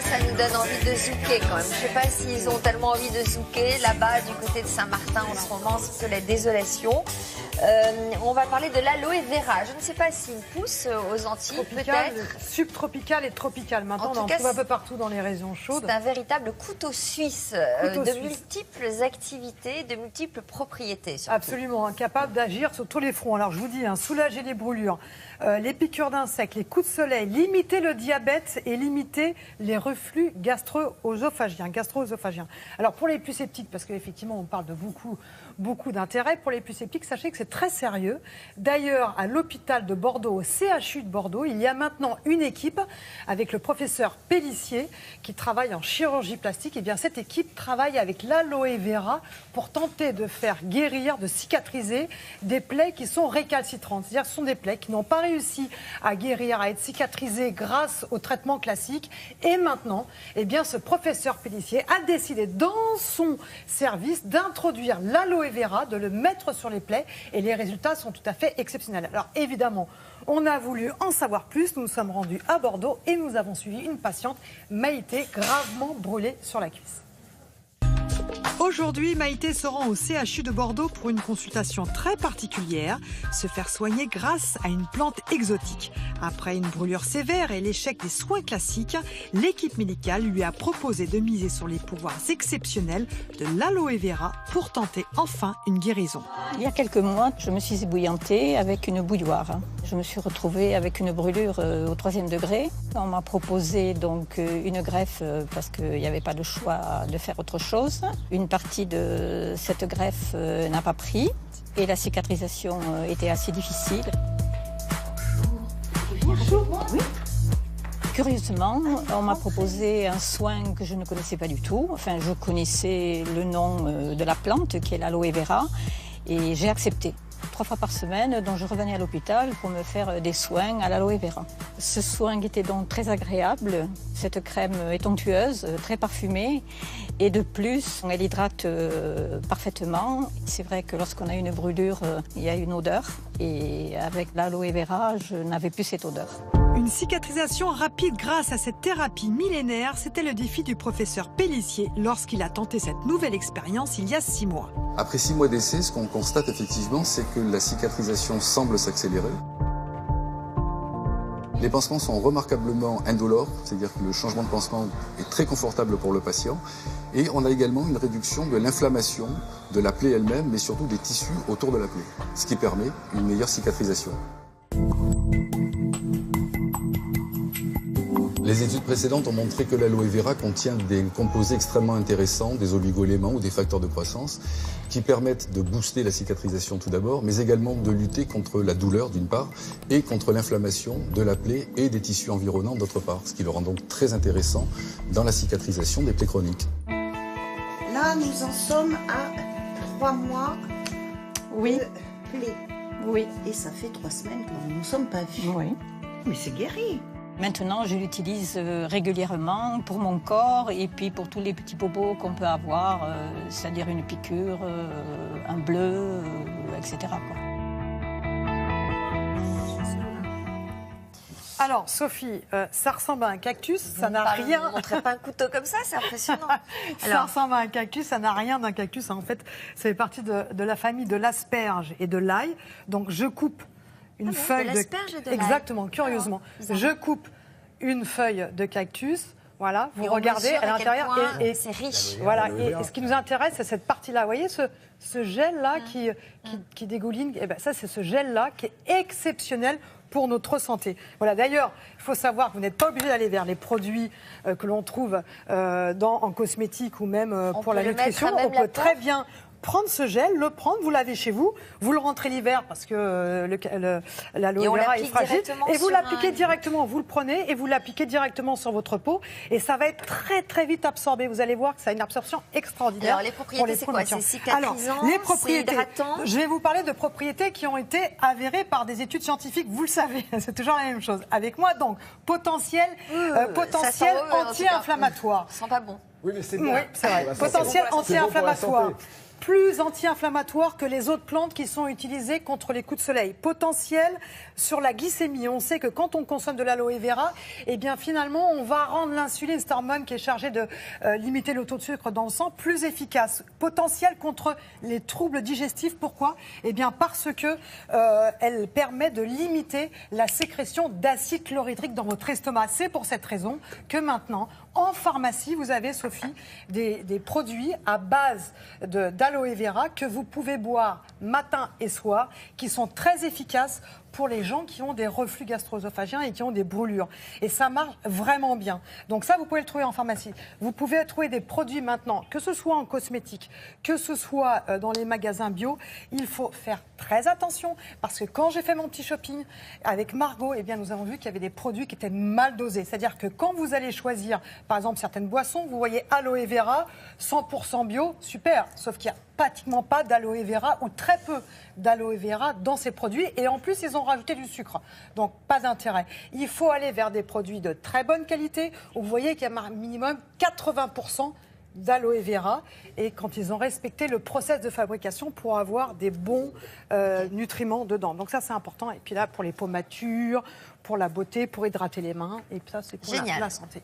Ça nous donne envie de zouker quand même. Je ne sais pas s'ils ont tellement envie de zouker. Là-bas, du côté de Saint-Martin, en ce moment, c'est plutôt la désolation. On va parler de l'aloe vera. Je ne sais pas s'il pousse aux Antilles, peut-être. Subtropical et tropical. Maintenant, on en trouve un peu partout dans les régions chaudes. C'est un véritable couteau suisse de multiples activités, de multiples propriétés. Surtout. Absolument, capable d'agir sur tous les fronts. Alors, je vous dis, soulager les brûlures, les piqûres d'insectes, les coups de soleil, limiter le diabète et limiter les reflux gastro-œsophagiens. Alors, pour les plus sceptiques, parce qu'effectivement, on parle de beaucoup d'intérêt, pour les plus sceptiques, sachez que c'est très sérieux. D'ailleurs, à l'hôpital de Bordeaux, au CHU de Bordeaux, il y a maintenant une équipe avec le professeur Pellissier qui travaille en chirurgie plastique. Et bien, cette équipe travaille avec l'aloe vera pour tenter de faire guérir, de cicatriser des plaies qui sont récalcitrantes. C'est-à-dire que ce sont des plaies qui n'ont pas réussi à guérir, à être cicatrisées grâce au traitement classique. Et maintenant, eh bien, ce professeur Pellissier a décidé dans son service d'introduire l'aloe vera, de le mettre sur les plaies. Et les résultats sont tout à fait exceptionnels. Alors évidemment, on a voulu en savoir plus. Nous nous sommes rendus à Bordeaux et nous avons suivi une patiente, Maïté, gravement brûlée sur la cuisse. Aujourd'hui, Maïté se rend au CHU de Bordeaux pour une consultation très particulière, se faire soigner grâce à une plante exotique. Après une brûlure sévère et l'échec des soins classiques, l'équipe médicale lui a proposé de miser sur les pouvoirs exceptionnels de l'aloe vera pour tenter enfin une guérison. Il y a quelques mois, je me suis ébouillantée avec une bouilloire. Je me suis retrouvée avec une brûlure au 3e degré. On m'a proposé donc une greffe parce qu'il n'y avait pas de choix de faire autre chose. Une partie de cette greffe n'a pas pris et la cicatrisation était assez difficile. Bonjour. Oui. Curieusement, on m'a proposé un soin que je ne connaissais pas du tout. Enfin, je connaissais le nom de la plante qui est l'aloe vera et j'ai accepté. 3 fois par semaine, donc je revenais à l'hôpital pour me faire des soins à l'aloe vera. Ce soin était donc très agréable. Cette crème est onctueuse, très parfumée et de plus, elle hydrate parfaitement. C'est vrai que lorsqu'on a une brûlure, il y a une odeur et avec l'aloe vera, je n'avais plus cette odeur. Une cicatrisation rapide grâce à cette thérapie millénaire, c'était le défi du professeur Pellissier lorsqu'il a tenté cette nouvelle expérience il y a 6 mois. Après 6 mois d'essai, ce qu'on constate effectivement, c'est que la cicatrisation semble s'accélérer. Les pansements sont remarquablement indolores, c'est-à-dire que le changement de pansement est très confortable pour le patient. Et on a également une réduction de l'inflammation de la plaie elle-même, mais surtout des tissus autour de la plaie, ce qui permet une meilleure cicatrisation. Les études précédentes ont montré que l'aloe vera contient des composés extrêmement intéressants, des oligo-éléments ou des facteurs de croissance, qui permettent de booster la cicatrisation tout d'abord, mais également de lutter contre la douleur d'une part, et contre l'inflammation de la plaie et des tissus environnants d'autre part, ce qui le rend donc très intéressant dans la cicatrisation des plaies chroniques. Là, nous en sommes à 3 mois Oui. de plaie. Oui. Et ça fait 3 semaines que nous ne nous sommes pas vus. Oui. Mais c'est guéri. Maintenant, je l'utilise régulièrement pour mon corps et puis pour tous les petits bobos qu'on peut avoir, c'est-à-dire une piqûre, un bleu, etc. quoi. Alors, Sophie, ça ressemble à un cactus, ça n'a rien... Vous ne montrez pas un couteau comme ça, c'est impressionnant. Ça ressemble à un cactus, ça n'a rien d'un cactus. En fait, ça fait partie de la famille de l'asperge et de l'ail. Donc, je coupe une feuille de l'asperge et de l'ail. Exactement, curieusement. Je coupe une feuille de cactus. Voilà, vous Et regardez à l'intérieur et c'est riche. Voilà, et ce qui nous intéresse, c'est cette partie-là. Vous voyez ce gel-là qui dégouline, et ben ça, c'est ce gel-là qui est exceptionnel pour notre santé. Voilà, d'ailleurs, il faut savoir que vous n'êtes pas obligé d'aller vers les produits que l'on trouve en cosmétique ou même pour la nutrition. On peut très bien prendre ce gel, le prendre, vous l'avez chez vous, vous le rentrez l'hiver parce que l'aloe vera est fragile, et vous l'appliquez directement, vous le prenez et vous l'appliquez directement sur votre peau et ça va être très très vite absorbé. Vous allez voir que ça a une absorption extraordinaire. Alors les propriétés, c'est quoi? C'est cicatrisant, les propriétés, c'est hydratant. Je vais vous parler de propriétés qui ont été avérées par des études scientifiques, vous le savez, c'est toujours la même chose. Avec moi donc, potentiel anti-inflammatoire. Ça sent pas bon. Oui, mais c'est bien. Oui, c'est vrai. Potentiel anti-inflammatoire. plus anti-inflammatoire que les autres plantes qui sont utilisées contre les coups de soleil. Potentiel sur la glycémie. On sait que quand on consomme de l'aloe vera, eh bien finalement, on va rendre l'insuline, cette hormone qui est chargée de limiter le taux de sucre dans le sang, plus efficace. Potentiel contre les troubles digestifs. Pourquoi? Eh bien parce que elle permet de limiter la sécrétion d'acide chlorhydrique dans votre estomac. C'est pour cette raison que maintenant, en pharmacie, vous avez, Sophie, des produits à base d'aloe vera que vous pouvez boire matin et soir, qui sont très efficaces pour les gens qui ont des reflux gastro-œsophagiens et qui ont des brûlures. Et ça marche vraiment bien. Donc ça, vous pouvez le trouver en pharmacie. Vous pouvez trouver des produits maintenant, que ce soit en cosmétique, que ce soit dans les magasins bio. Il faut faire très attention parce que quand j'ai fait mon petit shopping avec Margot, eh bien, nous avons vu qu'il y avait des produits qui étaient mal dosés. C'est-à-dire que quand vous allez choisir, par exemple, certaines boissons, vous voyez aloe vera, 100% bio, super. Sauf qu'il n'y a pratiquement pas d'aloe vera ou très peu d'aloe vera dans ces produits. Et en plus, ils ont rajouté du sucre. Donc, pas d'intérêt. Il faut aller vers des produits de très bonne qualité où vous voyez qu'il y a un minimum 80% d'aloe vera et quand ils ont respecté le process de fabrication pour avoir des bons nutriments dedans. Donc ça, c'est important. Et puis là, pour les peaux matures, pour la beauté, pour hydrater les mains. Et puis ça, c'est pour la santé.